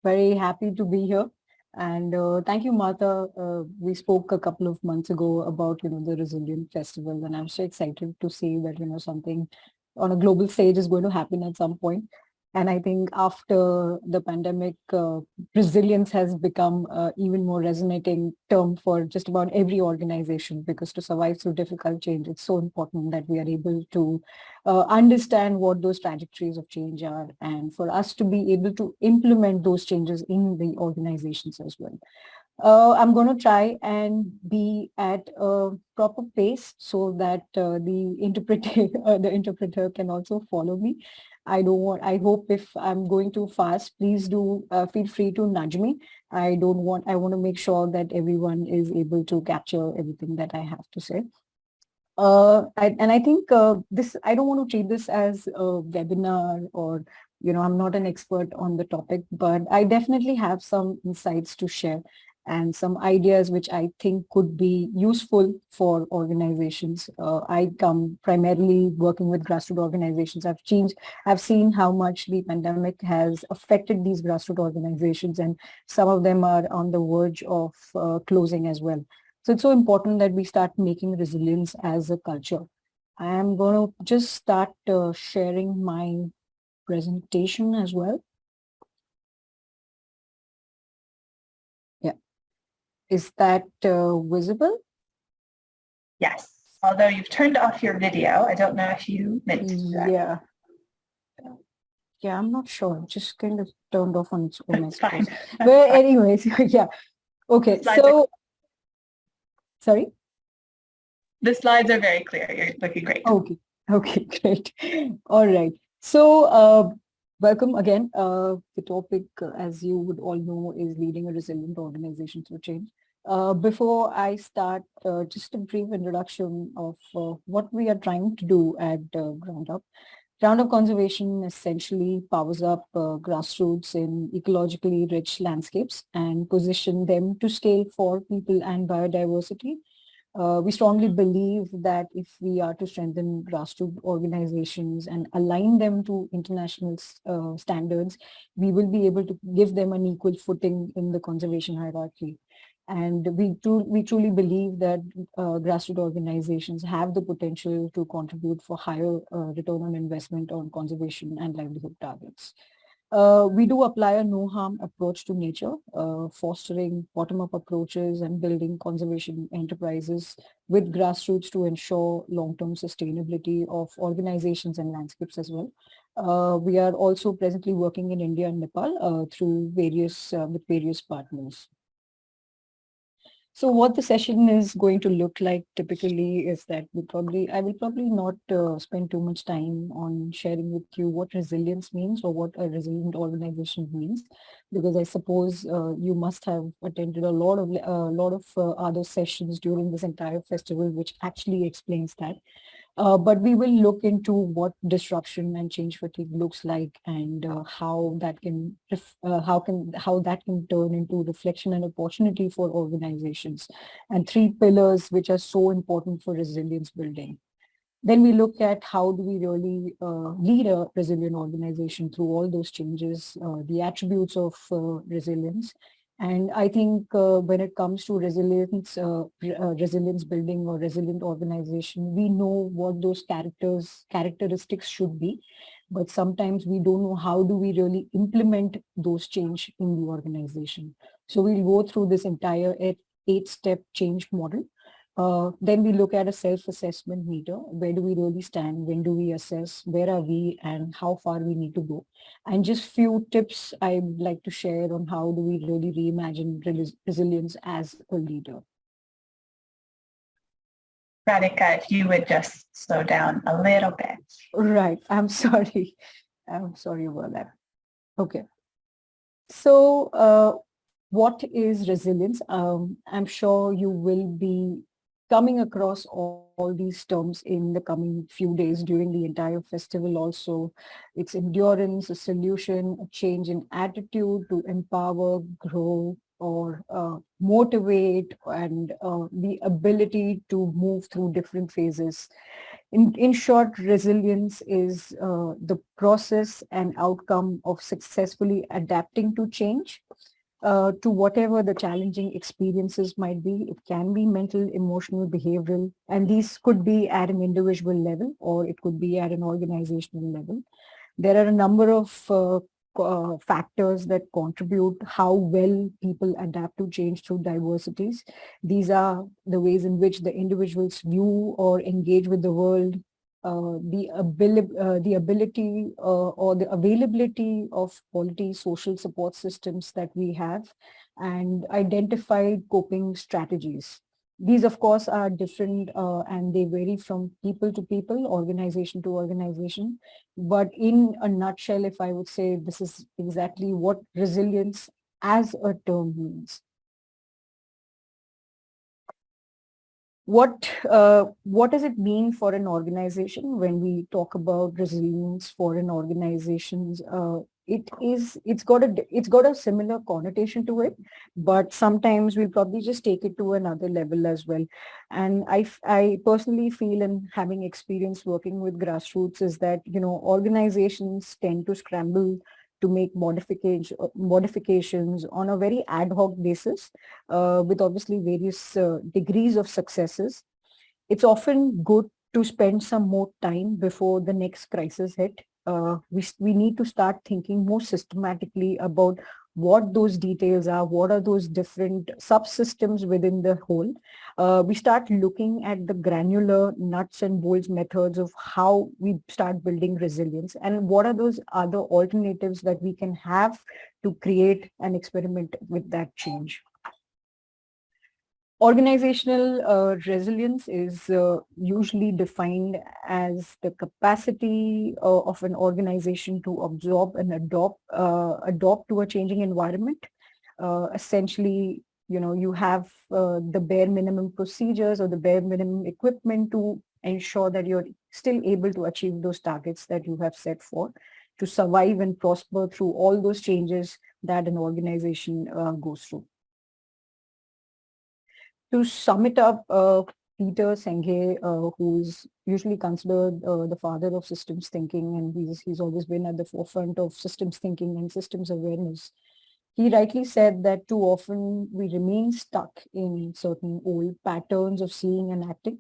very happy to be here. And thank you, Martha. We spoke a couple of months ago about, the Resilient Festival, and I'm so excited to see that, something on a global stage is going to happen at some point. And I think after the pandemic, resilience has become even more resonating term for just about every organization, because to survive through difficult change, it's so important that we are able to understand what those trajectories of change are, and for us to be able to implement those changes in the organizations as well. I'm going to try and be at a proper pace so that the interpreter can also follow me. I hope if I'm going too fast, please do feel free to nudge me. I want to make sure that everyone is able to capture everything that I have to say. And I think I don't want to treat this as a webinar, or, I'm not an expert on the topic, but I definitely have some insights to share and some ideas which I think could be useful for organizations. I come primarily working with grassroots organizations. I've seen how much the pandemic has affected these grassroots organizations, and some of them are on the verge of closing as well. So it's so important that we start making resilience as a culture. I am going to just start sharing my presentation as well. Yeah. Is that visible? Yes. Although you've turned off your video, I don't know if you meant to do that. Yeah. Yeah, I'm not sure. Just kind of turned off on its own. That's fine. But anyways, yeah. Okay. So, sorry. The slides are very clear. You're looking great. Okay. Okay, great. All right. So, welcome again. The topic, as you would all know, is leading a resilient organization through change. Before I start, just a brief introduction of what we are trying to do at GroundUp. GroundUp conservation essentially powers up grassroots in ecologically rich landscapes and position them to scale for people and biodiversity. We strongly believe that if we are to strengthen grassroots organizations and align them to international standards, we will be able to give them an equal footing in the conservation hierarchy. And we truly believe that grassroots organizations have the potential to contribute for higher return on investment on conservation and livelihood targets. We do apply a no-harm approach to nature, fostering bottom-up approaches and building conservation enterprises with grassroots to ensure long-term sustainability of organizations and landscapes as well. We are also presently working in India and Nepal through with various partners. So what the session is going to look like typically is that I will probably not spend too much time on sharing with you what resilience means or what a resilient organization means, because I suppose you must have attended a lot of other sessions during this entire festival, which actually explains that. But we will look into what disruption and change fatigue looks like, and how that can turn into reflection and opportunity for organizations, and three pillars which are so important for resilience building. Then we look at how do we really lead a resilient organization through all those changes, the attributes of resilience. And I think when it comes to resilience building or resilient organization, we know what those characteristics should be, but sometimes we don't know how do we really implement those change in the organization. So we'll go through this entire eight-step change model. Then we look at a self-assessment meter. Where do we really stand? When do we assess? Where are we and how far we need to go? And just few tips I'd like to share on how do we really reimagine resilience as a leader. Radhika, if you would just slow down a little bit. Right. I'm sorry. I'm sorry about that. Okay. So what is resilience? I'm sure you will be coming across all these terms in the coming few days during the entire festival also. It's endurance, a solution, a change in attitude to empower, grow, or motivate, and the ability to move through different phases. In short, resilience is the process and outcome of successfully adapting to change, to whatever the challenging experiences might be. It can be mental, emotional, behavioral, and these could be at an individual level or it could be at an organizational level. There are a number of factors that contribute how well people adapt to change through diversities. These are the ways in which the individuals view or engage with the world, the ability or the availability of quality social support systems that we have, and identified coping strategies. These, of course, are different and they vary from people to people, organization to organization. But in a nutshell, if I would say, this is exactly what resilience as a term means. What does it mean for an organization when we talk about resilience for an organization? It's got a similar connotation to it, but sometimes we'll probably just take it to another level as well. And I personally feel, and having experience working with grassroots, is that organizations tend to scramble to make modifications on a very ad hoc basis, with obviously various degrees of successes. It's often good to spend some more time before the next crisis hit. We need to start thinking more systematically about what those details are, what are those different subsystems within the whole. We start looking at the granular nuts and bolts methods of how we start building resilience, and what are those other alternatives that we can have to create and experiment with that change. Organizational resilience is usually defined as the capacity of an organization to absorb and adopt to a changing environment. Essentially, you have the bare minimum procedures or the bare minimum equipment to ensure that you're still able to achieve those targets that you have set for, to survive and prosper through all those changes that an organization goes through. To sum it up, Peter Senge, who's usually considered the father of systems thinking, and he's always been at the forefront of systems thinking and systems awareness. He rightly said that too often we remain stuck in certain old patterns of seeing and acting.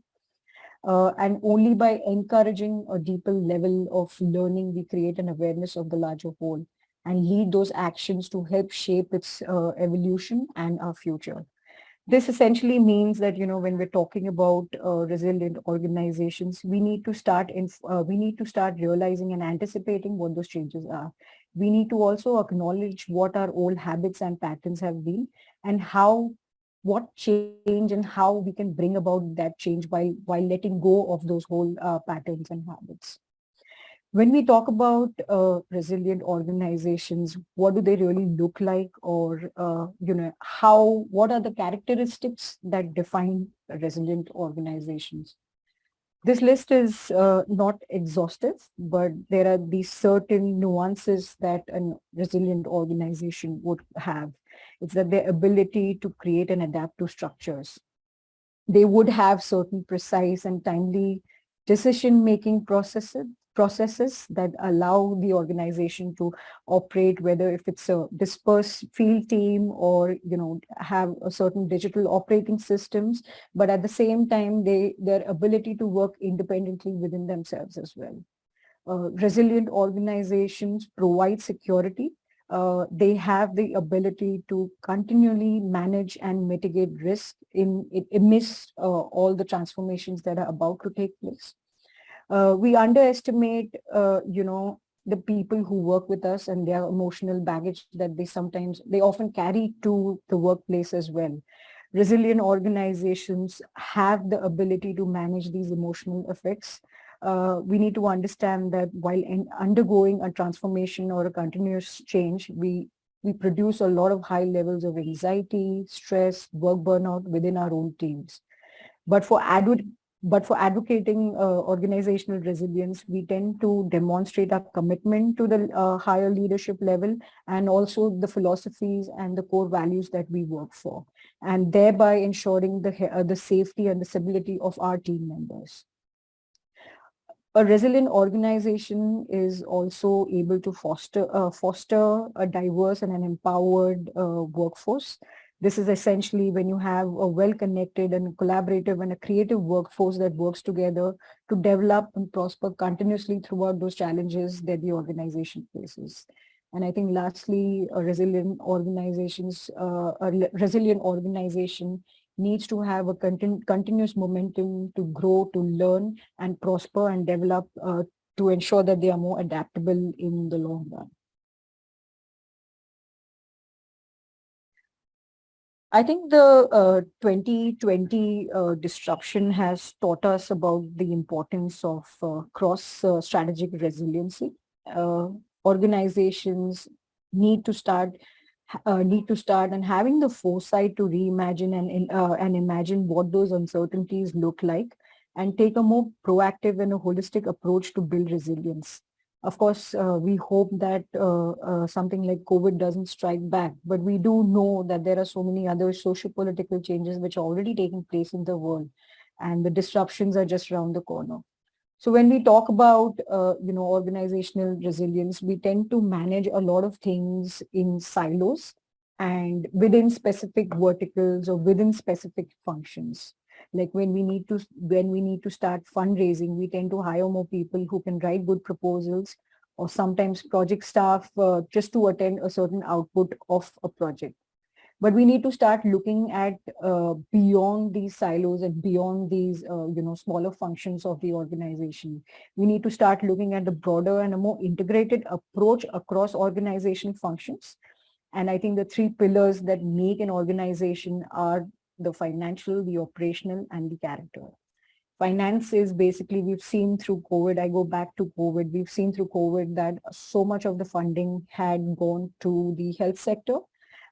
And only by encouraging a deeper level of learning, we create an awareness of the larger whole and lead those actions to help shape its evolution and our future. This essentially means that, when we're talking about resilient organizations, we need to start realizing and anticipating what those changes are. We need to also acknowledge what our old habits and patterns have been, and what change and how we can bring about that change while letting go of those whole patterns and habits. When we talk about resilient organizations, what do they really look like, or what are the characteristics that define resilient organizations? This list is not exhaustive, but there are these certain nuances that a resilient organization would have. It's that their ability to create and adapt to structures. They would have certain precise and timely decision-making processes that allow the organization to operate, whether if it's a dispersed field team or have a certain digital operating systems, but at the same time their ability to work independently within themselves as well. Resilient organizations provide security. They have the ability to continually manage and mitigate risk amidst all the transformations that are about to take place. We underestimate, the people who work with us and their emotional baggage that they often carry to the workplace as well. Resilient organizations have the ability to manage these emotional effects. We need to understand that while undergoing a transformation or a continuous change, we produce a lot of high levels of anxiety, stress, work burnout within our own teams. But for advocating organizational resilience, we tend to demonstrate our commitment to the higher leadership level, and also the philosophies and the core values that we work for, and thereby ensuring the safety and the stability of our team members. A resilient organization is also able to foster a diverse and an empowered workforce. This is essentially when you have a well-connected and collaborative and a creative workforce that works together to develop and prosper continuously throughout those challenges that the organization faces. And I think lastly, a resilient organization needs to have a continuous momentum to grow, to learn, and prosper and develop to ensure that they are more adaptable in the long run. I think the 2020 disruption has taught us about the importance of cross-strategic resiliency. Uh, Organizations need to start and having the foresight to reimagine and imagine what those uncertainties look like, and take a more proactive and a holistic approach to build resilience. Of course, we hope that something like COVID doesn't strike back, but we do know that there are so many other socio-political changes which are already taking place in the world, and the disruptions are just around the corner. So when we talk about, organizational resilience, we tend to manage a lot of things in silos and within specific verticals or within specific functions. Like when we need to start fundraising, we tend to hire more people who can write good proposals, or sometimes project staff just to attend a certain output of a project. But we need to start looking at beyond these silos and beyond these smaller functions of the organization. We need to start looking at the broader and a more integrated approach across organization functions. And I think the three pillars that make an organization are the financial, the operational, and the character. Finance is basically, we've seen through COVID, I go back to COVID, we've seen through COVID that so much of the funding had gone to the health sector.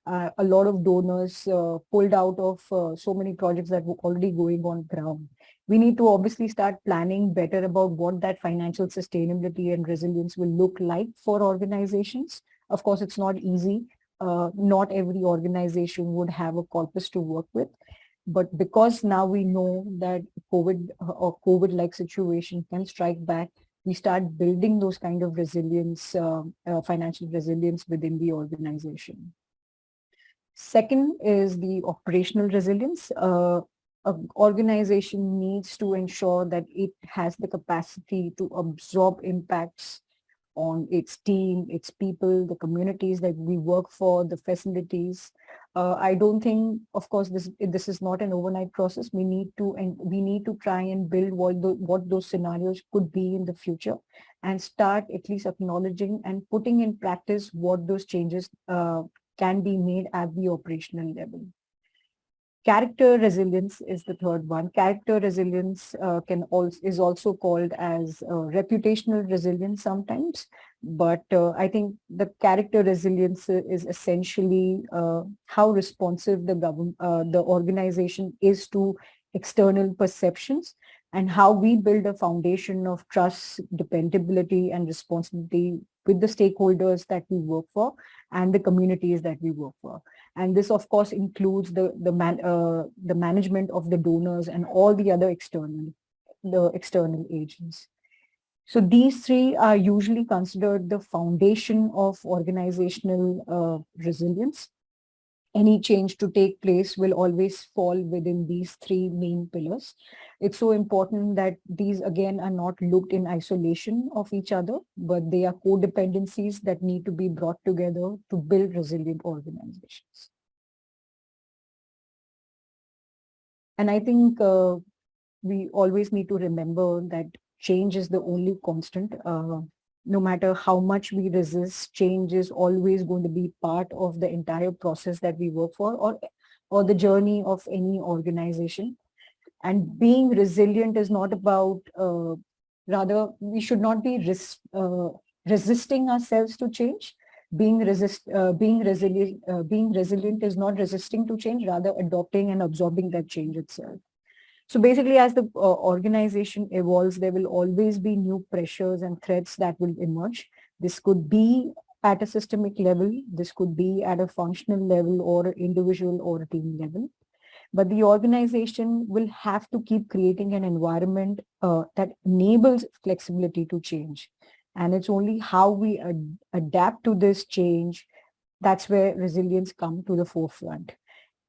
A lot of donors pulled out of so many projects that were already going on ground. We need to obviously start planning better about what that financial sustainability and resilience will look like for organizations. Of course, it's not easy. Not every organization would have a corpus to work with. But because now we know that COVID or COVID-like situation can strike back, we start building those kind of resilience, financial resilience within the organization. Second is the operational resilience. An organization needs to ensure that it has the capacity to absorb impacts on its team, its people, the communities that we work for, the facilities. I don't think, of course, this is not an overnight process. We need to try and build what those scenarios could be in the future, and start at least acknowledging and putting in practice what those changes can be made at the operational level. Character resilience is the third one. Character resilience is also called as reputational resilience sometimes, but I think the character resilience is essentially how responsive the organization is to external perceptions, and how we build a foundation of trust, dependability, and responsibility with the stakeholders that we work for and the communities that we work for. And this, of course, includes the management of the donors and all the other external agents. So these three are usually considered the foundation of organizational resilience. Any change to take place will always fall within these three main pillars. It's so important that these, again, are not looked in isolation of each other, but they are codependencies that need to be brought together to build resilient organizations. And I think we always need to remember that change is the only constant. No matter how much we resist, change is always going to be part of the entire process that we work for, or the journey of any organization. And being resilient is not about, rather, we should not be resisting ourselves to change. Being resilient is not resisting to change, rather adopting and absorbing that change itself. So basically, as the organization evolves, there will always be new pressures and threats that will emerge. This could be at a systemic level, this could be at a functional level, or individual or a team level. But the organization will have to keep creating an environment that enables flexibility to change. And it's only how we adapt to this change that's where resilience come to the forefront.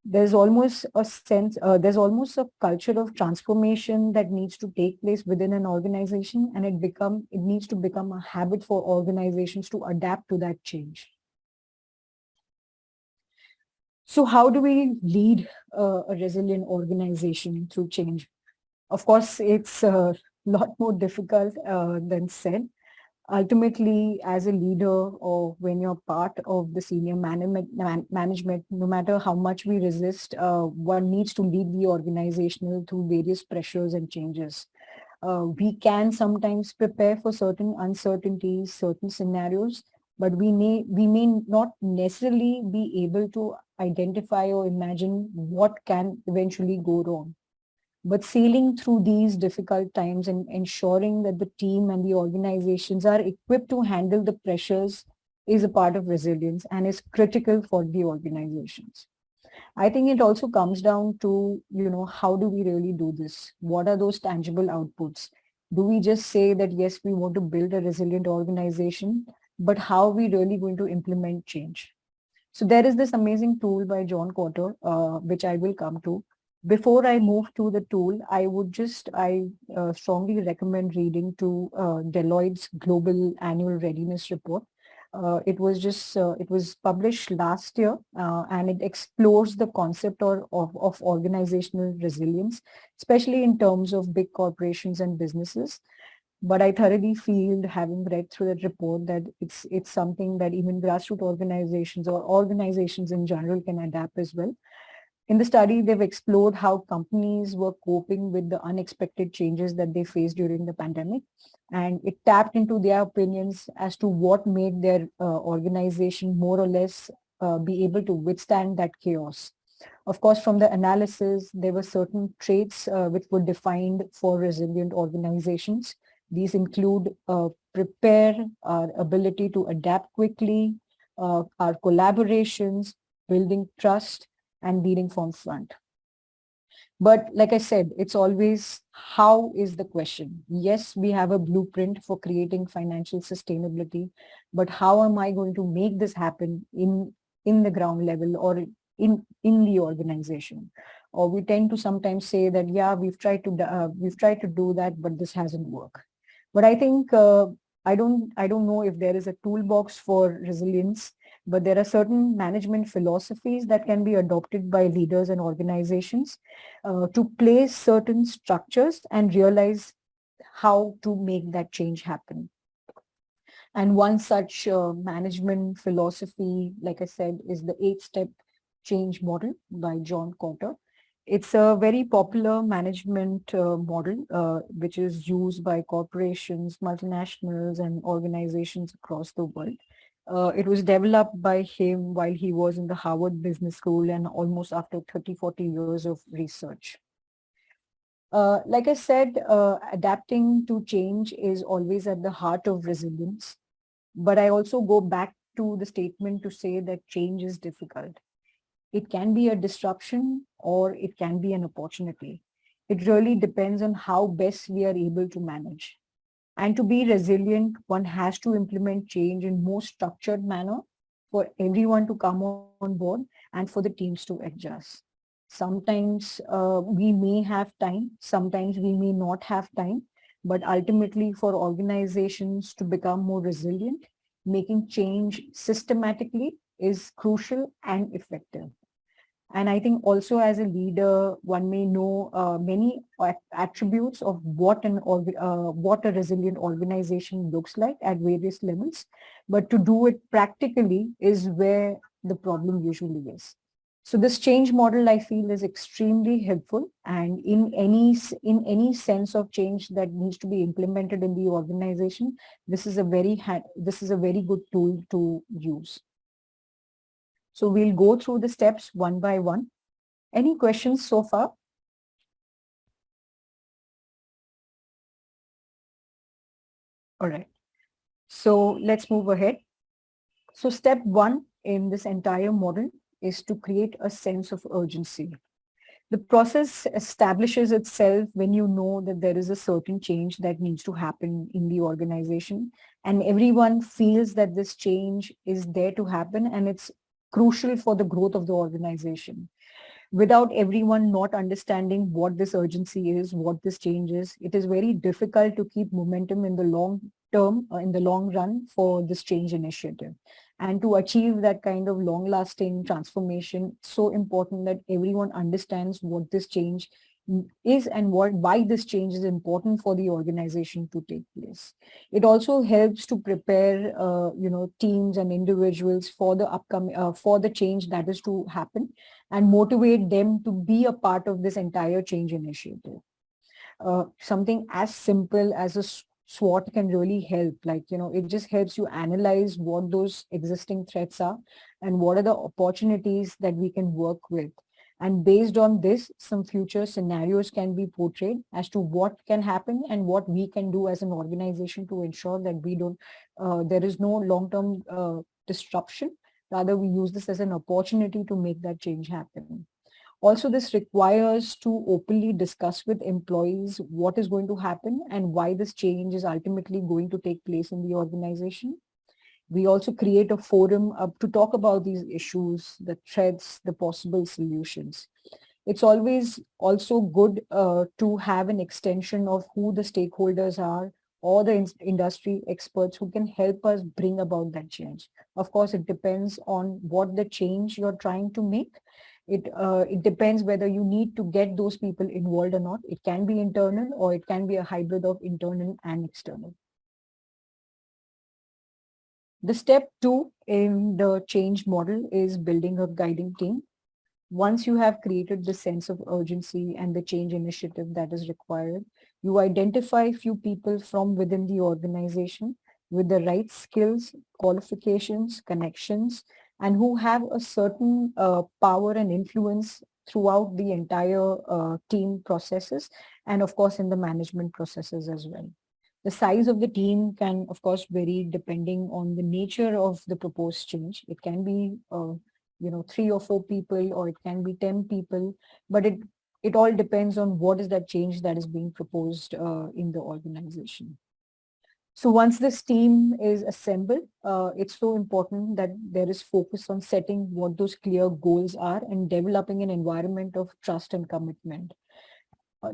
There's almost a culture of transformation that needs to take place within an organization, and it needs to become a habit for organizations to adapt to that change. So how do we lead a resilient organization through change? Of course, it's a lot more difficult than said. Ultimately, as a leader or when you're part of the senior management, no matter how much we resist, one needs to lead the organizational through various pressures and changes. We can sometimes prepare for certain uncertainties, certain scenarios, but we may not necessarily be able to identify or imagine what can eventually go wrong. But sailing through these difficult times and ensuring that the team and the organizations are equipped to handle the pressures is a part of resilience and is critical for the organizations. I think it also comes down to, how do we really do this? What are those tangible outputs? Do we just say that, yes, we want to build a resilient organization, but how are we really going to implement change? So there is this amazing tool by John Kotter, which I will come to. Before I move to the tool, I strongly recommend reading to Deloitte's Global Annual Readiness Report. It was published last year, and it explores the concept of organizational resilience, especially in terms of big corporations and businesses. But I thoroughly feel, having read through that report, that it's something that even grassroots organizations or organizations in general can adapt as well. In the study, they've explored how companies were coping with the unexpected changes that they faced during the pandemic. And it tapped into their opinions as to what made their organization more or less be able to withstand that chaos. Of course, from the analysis, there were certain traits which were defined for resilient organizations. These include prepare, our ability to adapt quickly, our collaborations, building trust, and leading from front. But like I said, it's always how is the question. Yes, we have a blueprint for creating financial sustainability, but how am I going to make this happen in the ground level or in the organization? Or we tend to sometimes say that, yeah, we've tried to do that, but this hasn't worked. But I think I don't know if there is a toolbox for resilience, but there are certain management philosophies that can be adopted by leaders and organizations to place certain structures and realize how to make that change happen. And one such management philosophy, like I said, is the 8-step change model by John Kotter. It's a very popular management model, which is used by corporations, multinationals, and organizations across the world. It was developed by him while he was in the Harvard Business School and almost after 30, 40 years of research. Like I said, adapting to change is always at the heart of resilience. But I also go back to the statement to say that change is difficult. It can be a disruption or it can be an opportunity. It really depends on how best we are able to manage. And to be resilient, one has to implement change in more structured manner for everyone to come on board and for the teams to adjust. Sometimes we may have time, sometimes we may not have time, but ultimately for organizations to become more resilient, making change systematically is crucial and effective. And I think also as a leader, one may know many attributes of what a resilient organization looks like at various levels. But to do it practically is where the problem usually is. So this change model, I feel, is extremely helpful. And in any sense of change that needs to be implemented in the organization, this is a very good tool to use. So we'll go through the steps one by one. Any questions so far? All right. So let's move ahead. So step one in this entire model is to create a sense of urgency. The process establishes itself when you know that there is a certain change that needs to happen in the organization, and everyone feels that this change is there to happen and it's crucial for the growth of the organization. Without everyone not understanding what this urgency is, what this change is, it is very difficult to keep momentum in the long term, in the long run for this change initiative. And to achieve that kind of long lasting transformation, it's so important that everyone understands what this change is and why this change is important for the organization to take place. It also helps to prepare, teams and individuals for the upcoming, for the change that is to happen, and motivate them to be a part of this entire change initiative. Something as simple as a SWOT can really help. Like, it just helps you analyze what those existing threats are and what are the opportunities that we can work with. And based on this, some future scenarios can be portrayed as to what can happen and what we can do as an organization to ensure that there is no long-term disruption. Rather, we use this as an opportunity to make that change happen. Also, this requires to openly discuss with employees what is going to happen and why this change is ultimately going to take place in the organization. We also create a forum to talk about these issues, the threats, the possible solutions. It's always also good to have an extension of who the stakeholders are or the industry experts who can help us bring about that change. Of course, it depends on what the change you're trying to make. It depends whether you need to get those people involved or not. It can be internal or it can be a hybrid of internal and external. The step two in the change model is building a guiding team. Once you have created the sense of urgency and the change initiative that is required, you identify few people from within the organization with the right skills, qualifications, connections, and who have a certain power and influence throughout the entire team processes, and of course in the management processes as well. The size of the team can, of course, vary depending on the nature of the proposed change. It can be 3 or 4 people, or it can be 10 people, but it all depends on what is that change that is being proposed in the organization. So once this team is assembled, it's so important that there is focus on setting what those clear goals are and developing an environment of trust and commitment.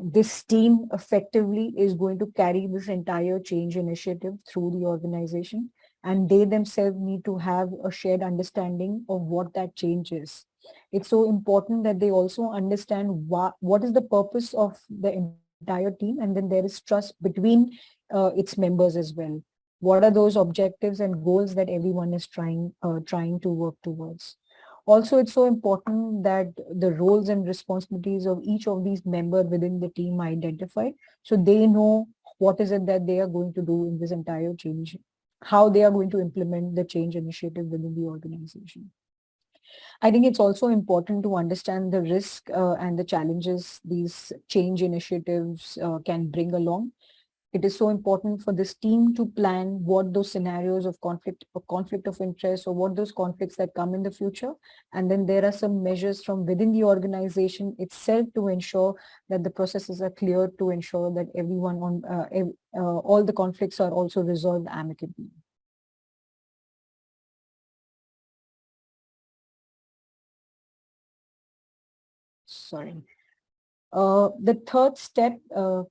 This team effectively is going to carry this entire change initiative through the organization, and they themselves need to have a shared understanding of what that change is. It's so important that they also understand what is the purpose of the entire team, and then there is trust between its members as well. What are those objectives and goals that everyone is trying to work towards? Also, it's so important that the roles and responsibilities of each of these members within the team are identified, so they know what is it that they are going to do in this entire change, how they are going to implement the change initiative within the organization. I think it's also important to understand the risk and the challenges these change initiatives can bring along. It is so important for this team to plan what those scenarios of conflict of interest, or what those conflicts that come in the future. And then there are some measures from within the organization itself to ensure that the processes are clear, to ensure that everyone all the conflicts are also resolved amicably. Sorry. The third step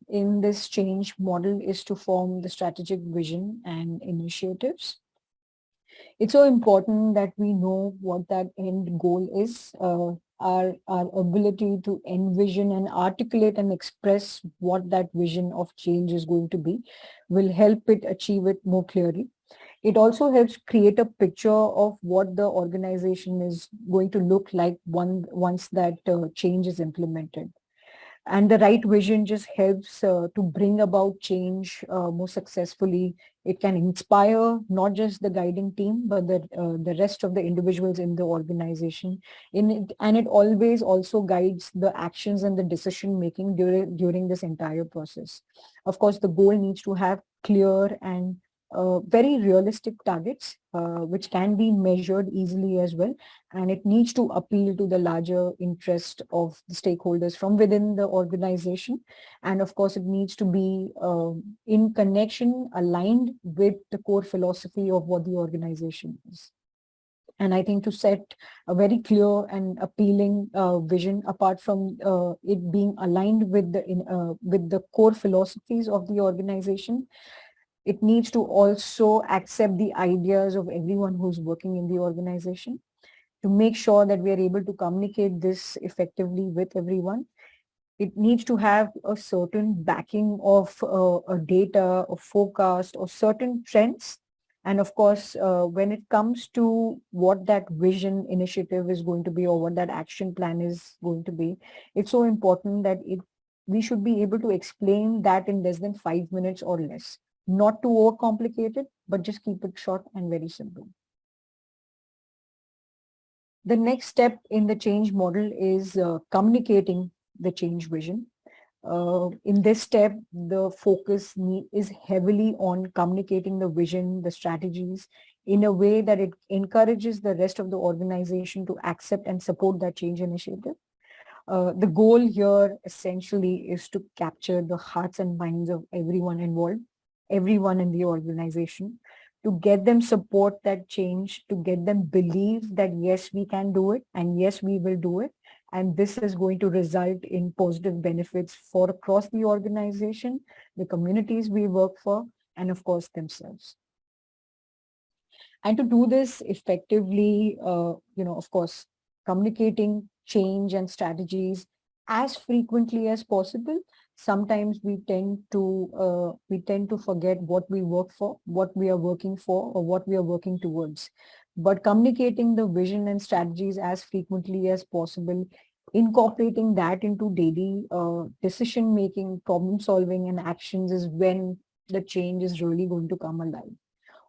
in this change model is to form the strategic vision and initiatives. It's so important that we know what that end goal is. Our ability to envision and articulate and express what that vision of change is going to be will help it achieve it more clearly. It also helps create a picture of what the organization is going to look like once that change is implemented. And the right vision just helps to bring about change more successfully. It can inspire not just the guiding team, but the rest of the individuals in the organization. And it always also guides the actions and the decision making during this entire process. Of course, the goal needs to have clear and very realistic targets, which can be measured easily as well. And it needs to appeal to the larger interest of the stakeholders from within the organization. And of course, it needs to be in connection, aligned with the core philosophy of what the organization is. And I think to set a very clear and appealing vision, apart from it being aligned with the core philosophies of the organization, it needs to also accept the ideas of everyone who's working in the organization, to make sure that we are able to communicate this effectively with everyone. It needs to have a certain backing of a data or forecast or certain trends. And of course, when it comes to what that vision initiative is going to be or what that action plan is going to be, it's so important that we should be able to explain that in less than 5 minutes or less. Not too overcomplicated, but just keep it short and very simple. The next step in the change model is communicating the change vision. In this step, the focus is heavily on communicating the vision, the strategies, in a way that it encourages the rest of the organization to accept and support that change initiative. The goal here essentially is to capture the hearts and minds of everyone involved, everyone in the organization, to get them support that change, to get them believe that yes, we can do it and yes, we will do it. And this is going to result in positive benefits for across the organization, the communities we work for, and of course themselves. And to do this effectively, of course, communicating change and strategies as frequently as possible. Sometimes we tend to forget what we work for, what we are working for, or what we are working towards. But communicating the vision and strategies as frequently as possible, incorporating that into daily decision making, problem solving, and actions is when the change is really going to come alive.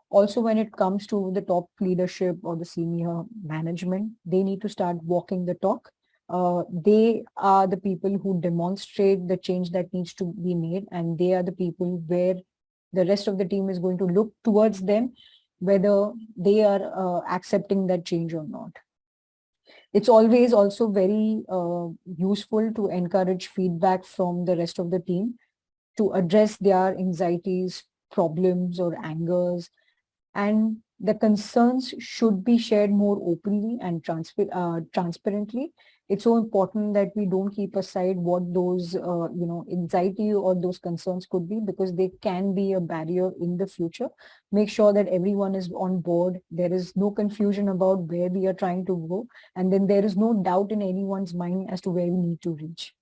Also, when it comes to the top leadership or the senior management, they need to start walking the talk. They are the people who demonstrate the change that needs to be made, and they are the people where the rest of the team is going to look towards them, whether they are accepting that change or not. It's always also very useful to encourage feedback from the rest of the team to address their anxieties, problems, or angers, and the concerns should be shared more openly and transparently. It's so important that we don't keep aside what those anxiety or those concerns could be, because they can be a barrier in the future. Make sure that everyone is on board. There is no confusion about where we are trying to go, and then there is no doubt in anyone's mind as to where we need to reach.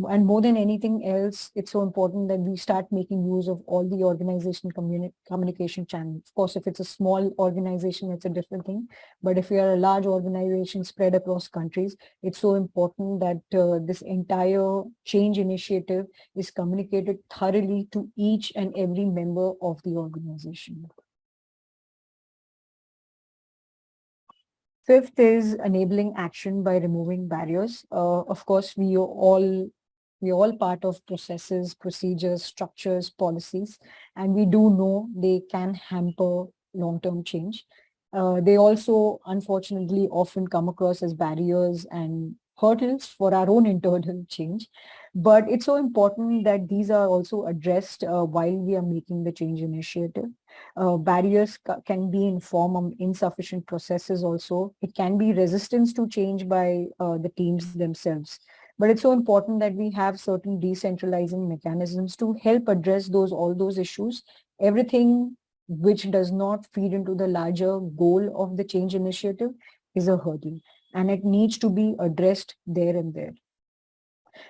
And more than anything else, it's so important that we start making use of all the organization communication channels. Of course, if it's a small organization, it's a different thing. But if we are a large organization spread across countries, it's so important that this entire change initiative is communicated thoroughly to each and every member of the organization. Fifth is enabling action by removing barriers. Of course, we are all part of processes, procedures, structures, policies, and we do know they can hamper long-term change. They also, unfortunately, often come across as barriers and hurdles for our own internal change. But it's so important that these are also addressed while we are making the change initiative. Barriers can be in form of insufficient processes also. It can be resistance to change by the teams themselves. But it's so important that we have certain decentralizing mechanisms to help address all those issues. Everything which does not feed into the larger goal of the change initiative is a hurdle, and it needs to be addressed there and there.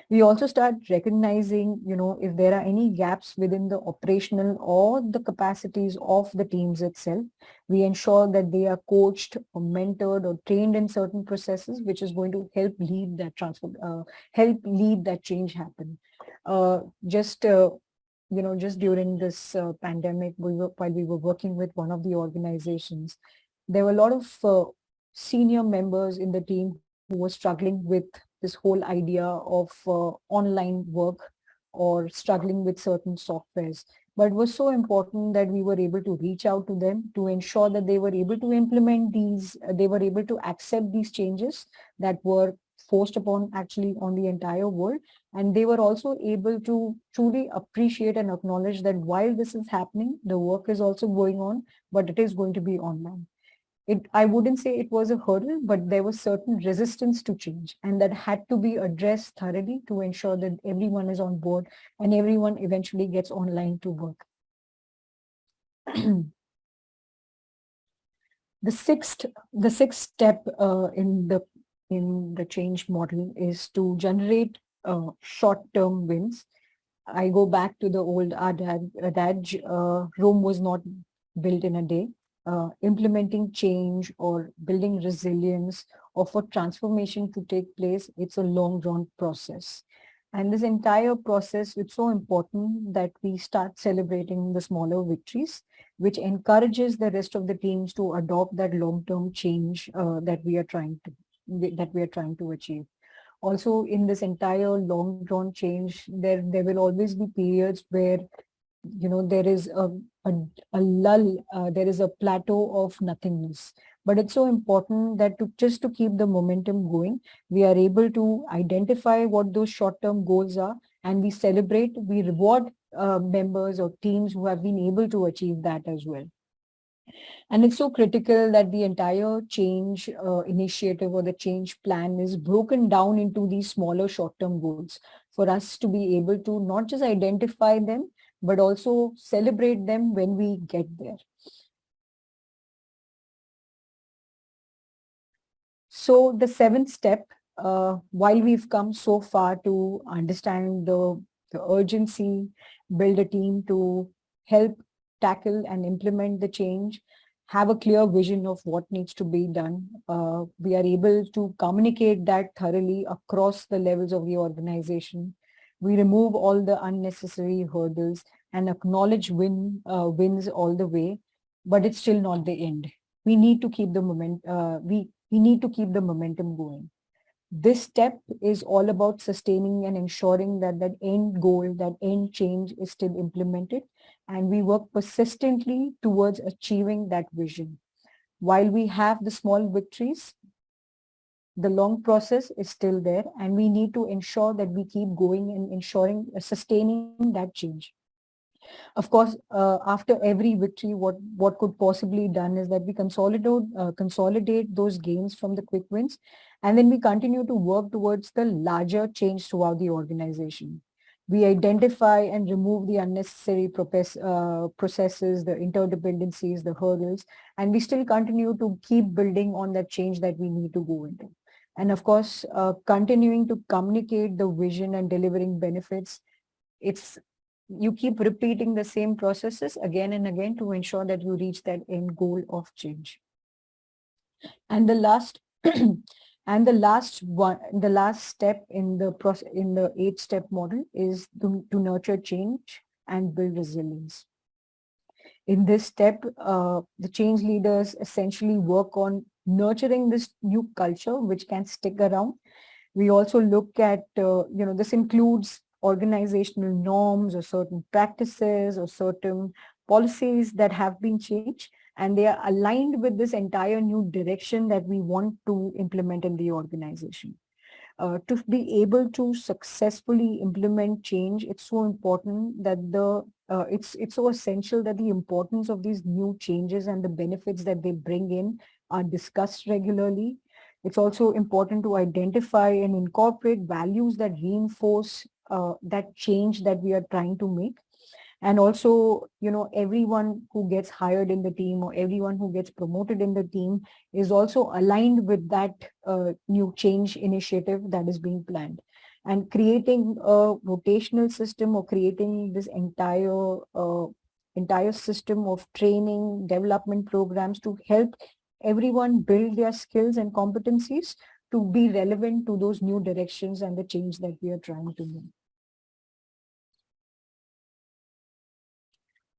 We also start recognizing, if there are any gaps within the operational or the capacities of the teams itself. We ensure that they are coached or mentored or trained in certain processes, which is going to help lead that change happen. Just during this pandemic, while we were working with one of the organizations, there were a lot of senior members in the team who were struggling with this whole idea of online work or struggling with certain softwares. but it was so important that we were able to reach out to them to ensure that they were able to implement these, they were able to accept these changes that were forced upon actually on the entire world. And they were also able to truly appreciate and acknowledge that while this is happening, the work is also going on, but it is going to be online. I wouldn't say it was a hurdle, but there was certain resistance to change, and that had to be addressed thoroughly to ensure that everyone is on board and everyone eventually gets online to work. The sixth step in the change model is to generate short-term wins. I go back to the old adage, Rome was not built in a day. Implementing change or building resilience or for transformation to take place, it's a long drawn process. And this entire process, it's so important that we start celebrating the smaller victories, which encourages the rest of the teams to adopt that long-term change that we are trying to achieve. Also, in this entire long drawn change, there will always be periods where there is a, a lull, there is a plateau of nothingness. But it's so important that to keep the momentum going, we are able to identify what those short-term goals are, and we celebrate, we reward members or teams who have been able to achieve that as well. And it's so critical that the entire change initiative or the change plan is broken down into these smaller short-term goals for us to be able to not just identify them, but also celebrate them when we get there. So the seventh step, while we've come so far to understand the urgency, build a team to help tackle and implement the change, have a clear vision of what needs to be done. We are able to communicate that thoroughly across the levels of the organization. We remove all the unnecessary hurdles and acknowledge wins all the way, but it's still not the end. We need to keep the we need to keep the momentum going. This step is all about sustaining and ensuring that that end goal, that end change is still implemented, and we work persistently towards achieving that vision. While we have the small victories, the long process is still there, and we need to ensure that we keep going and ensuring, sustaining that change. Of course, after every victory, what could possibly done is that we consolidate those gains from the quick wins, and then we continue to work towards the larger change throughout the organization. We identify and remove the unnecessary processes, the interdependencies, the hurdles, and we still continue to keep building on that change that we need to go into. And of course, continuing to communicate the vision and delivering benefits, it's you keep repeating the same processes again and again to ensure that you reach that end goal of change. And the last the last step in the process, in the 8-step model, is to nurture change and build resilience. In this step, the change leaders essentially work on nurturing this new culture which can stick around. We also look at, this includes organizational norms or certain practices or certain policies that have been changed, and they are aligned with this entire new direction that we want to implement in the organization. To be able to successfully implement change, it's so important that it's so essential that the importance of these new changes and the benefits that they bring in are discussed regularly. It's also important to identify and incorporate values that reinforce that change that we are trying to make. And also, everyone who gets hired in the team or everyone who gets promoted in the team is also aligned with that new change initiative that is being planned. And creating a rotational system or creating this entire system of training, development programs to help everyone build their skills and competencies to be relevant to those new directions and the change that we are trying to make.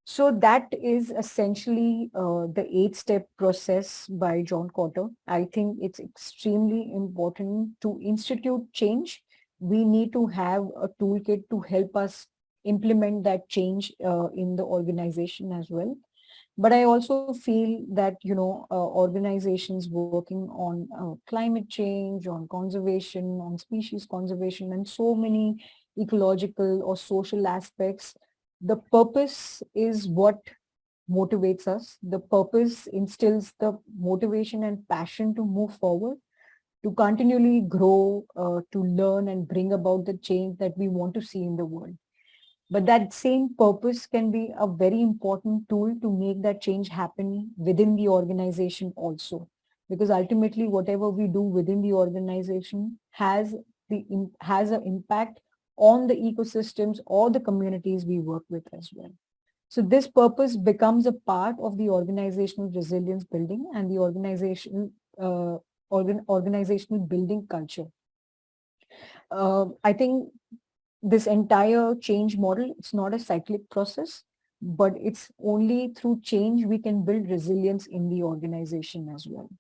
So that is essentially the 8-step process by John Kotter. I think it's extremely important to institute change. We need to have a toolkit to help us implement that change in the organization as well. But I also feel that, organizations working on climate change, on conservation, on species conservation, and so many ecological or social aspects, the purpose is what motivates us. The purpose instills the motivation and passion to move forward, to continually grow, to learn and bring about the change that we want to see in the world. But that same purpose can be a very important tool to make that change happen within the organization also. Because ultimately, whatever we do within the organization has an impact on the ecosystems or the communities we work with as well. So this purpose becomes a part of the organizational resilience building and the organizational building culture. I think this entire change model, it's not a cyclic process, but it's only through change we can build resilience in the organization as well.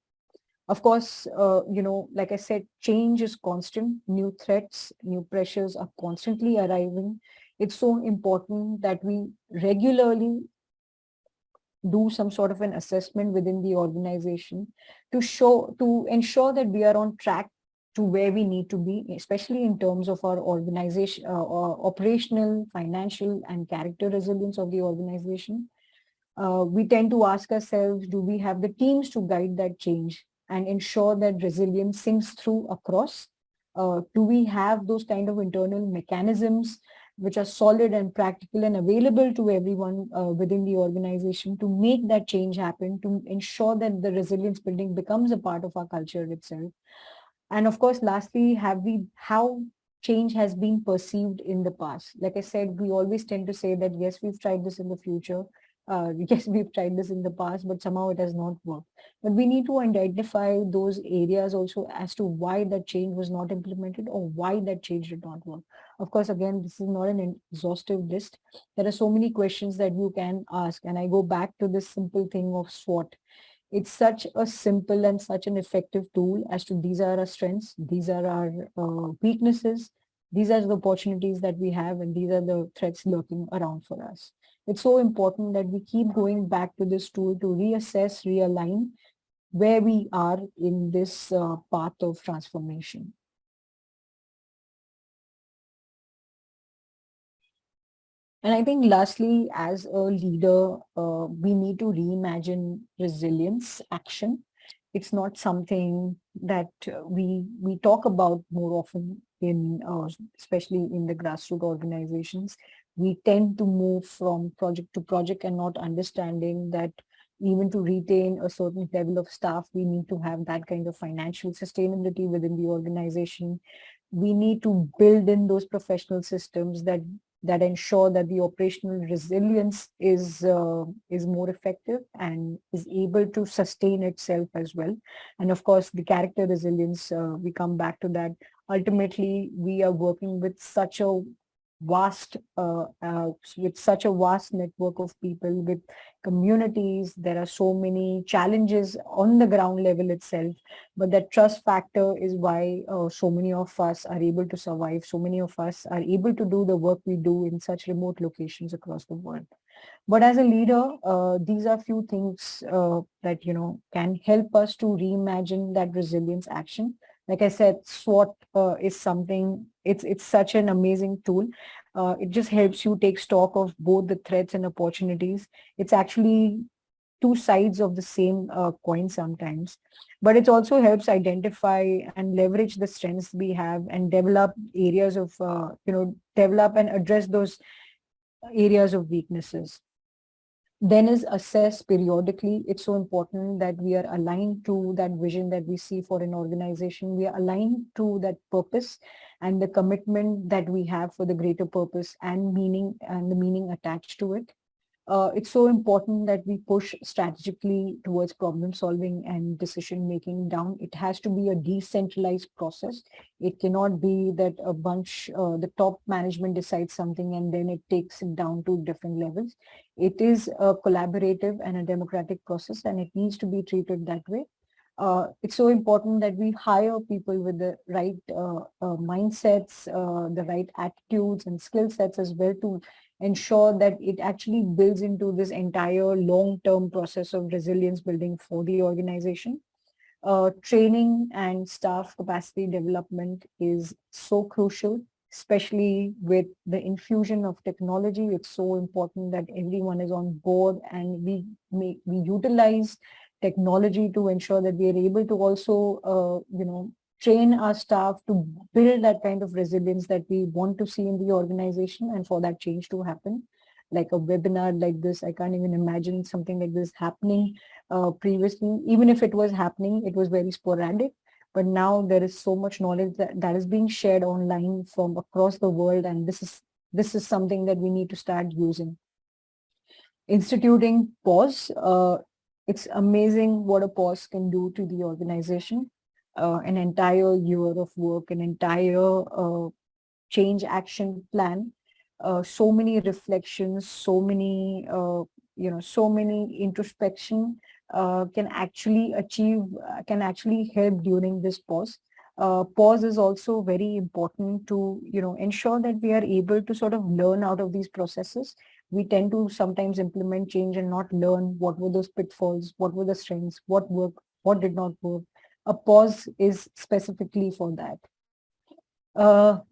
Of course, like I said, change is constant. New threats, new pressures are constantly arriving. It's so important that we regularly do some sort of an assessment within the organization to ensure that we are on track to where we need to be, especially in terms of our organization, operational, financial, and character resilience of the organization. We tend to ask ourselves, do we have the teams to guide that change and ensure that resilience sinks through across? Do we have those kind of internal mechanisms which are solid and practical and available to everyone within the organization to make that change happen, to ensure that the resilience building becomes a part of our culture itself? And of course, lastly, how change has been perceived in the past? Like I said, we always tend to say that, yes, we've tried this in the future. Yes, we've tried this in the past, but somehow it has not worked. But we need to identify those areas also as to why that change was not implemented or why that change did not work. Of course, again, this is not an exhaustive list. There are so many questions that you can ask. And I go back to this simple thing of SWOT. It's such a simple and such an effective tool as to these are our strengths, these are our weaknesses, these are the opportunities that we have, and these are the threats lurking around for us. It's so important that we keep going back to this tool to reassess, realign where we are in this path of transformation. And I think lastly, as a leader, we need to reimagine resilience action. It's not something that we talk about more often in, especially in the grassroots organizations. We tend to move from project to project and not understanding that even to retain a certain level of staff, we need to have that kind of financial sustainability within the organization. We need to build in those professional systems that ensure that the operational resilience is more effective and is able to sustain itself as well. And of course, the character resilience, we come back to that. Ultimately, we are working with such a vast network of people, with communities. There are so many challenges on the ground level itself, but that trust factor is why so many of us are able to survive. So many of us are able to do the work we do in such remote locations across the world. But as a leader, these are few things that can help us to reimagine that resilience action. Like I said, SWOT is something. It's such an amazing tool. It just helps you take stock of both the threats and opportunities. It's actually two sides of the same coin sometimes, but it also helps identify and leverage the strengths we have and develop areas of develop and address those areas of weaknesses. Then is assess periodically. It's so important that we are aligned to that vision that we see for an organization. We are aligned to that purpose and the commitment that we have for the greater purpose and meaning and the meaning attached to it. It's so important that we push strategically towards problem solving and decision making down. It has to be a decentralized process. It cannot be that the top management decides something and then it takes it down to different levels. It is a collaborative and a democratic process, and it needs to be treated that way. It's so important that we hire people with the right mindsets, the right attitudes and skill sets as well to ensure that it actually builds into this entire long-term process of resilience building for the organization. Training and staff capacity development is so crucial, especially with the infusion of technology. It's so important that everyone is on board and we utilize technology to ensure that we are able to also, train our staff to build that kind of resilience that we want to see in the organization and for that change to happen. Like a webinar like this, I can't even imagine something like this happening previously. Even if it was happening, it was very sporadic. But now there is so much knowledge that is being shared online from across the world, and this is something that we need to start using. Instituting pause. It's amazing what a pause can do to the organization. An entire year of work, an entire change action plan, so many reflections, so many introspection can actually help during this pause. Pause is also very important to, ensure that we are able to sort of learn out of these processes. We tend to sometimes implement change and not learn what were those pitfalls, what were the strengths, what worked, what did not work. A pause is specifically for that.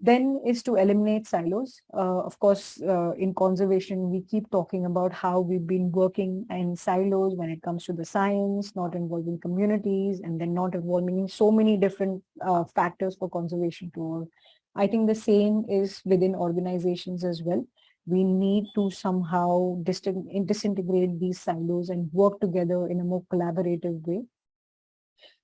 Then is to eliminate silos. Of course, in conservation, we keep talking about how we've been working in silos when it comes to the science, not involving communities, and then not involving so many different factors for conservation to work. I think the same is within organizations as well. We need to somehow disintegrate these silos and work together in a more collaborative way.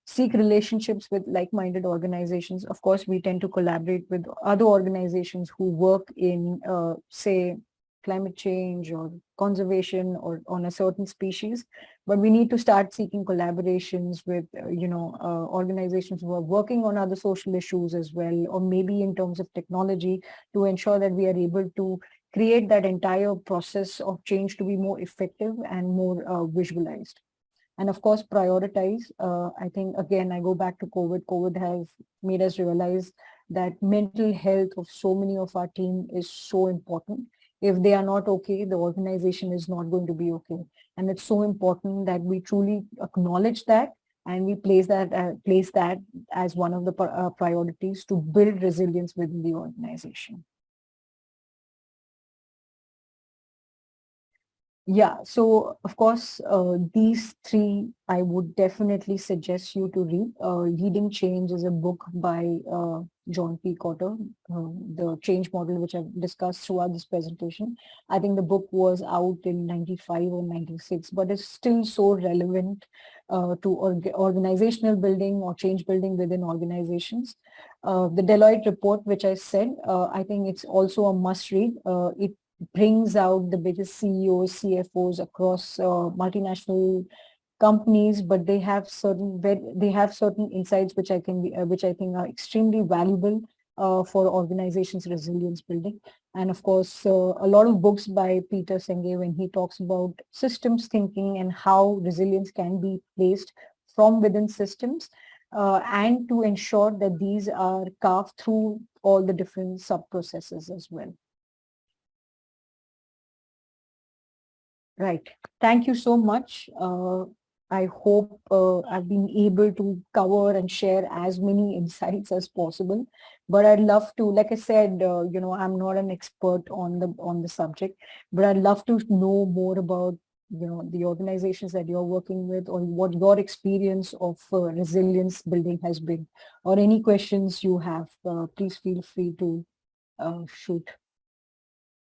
Seek relationships with like-minded organizations. Of course, we tend to collaborate with other organizations who work in, say, climate change or conservation or on a certain species. But we need to start seeking collaborations with, organizations who are working on other social issues as well, or maybe in terms of technology, to ensure that we are able to create that entire process of change to be more effective and more visualized. And of course, prioritize. I think, again, I go back to COVID. COVID has made us realize that mental health of so many of our team is so important. If they are not okay, the organization is not going to be okay. And it's so important that we truly acknowledge that and we place that as one of the priorities to build resilience within the organization. Yeah, so of course, these three I would definitely suggest you to read. Leading Change is a book by John P. Cotter, the change model, which I've discussed throughout this presentation. I think the book was out in 95 or 96, but it's still so relevant to organizational building or change building within organizations. The Deloitte report, which I said, I think it's also a must read. It brings out the biggest CEOs, CFOs across multinational companies, but they have certain insights which I think are extremely valuable for organizations' resilience building. And of course, a lot of books by Peter Senge when he talks about systems thinking and how resilience can be placed from within systems, and to ensure that these are carved through all the different sub-processes as well. Right. Thank you so much. I hope I've been able to cover and share as many insights as possible. But I'd love to, like I said, I'm not an expert on the subject, but I'd love to know more about, the organizations that you're working with, or what your experience of resilience building has been, or any questions you have. Please feel free to shoot.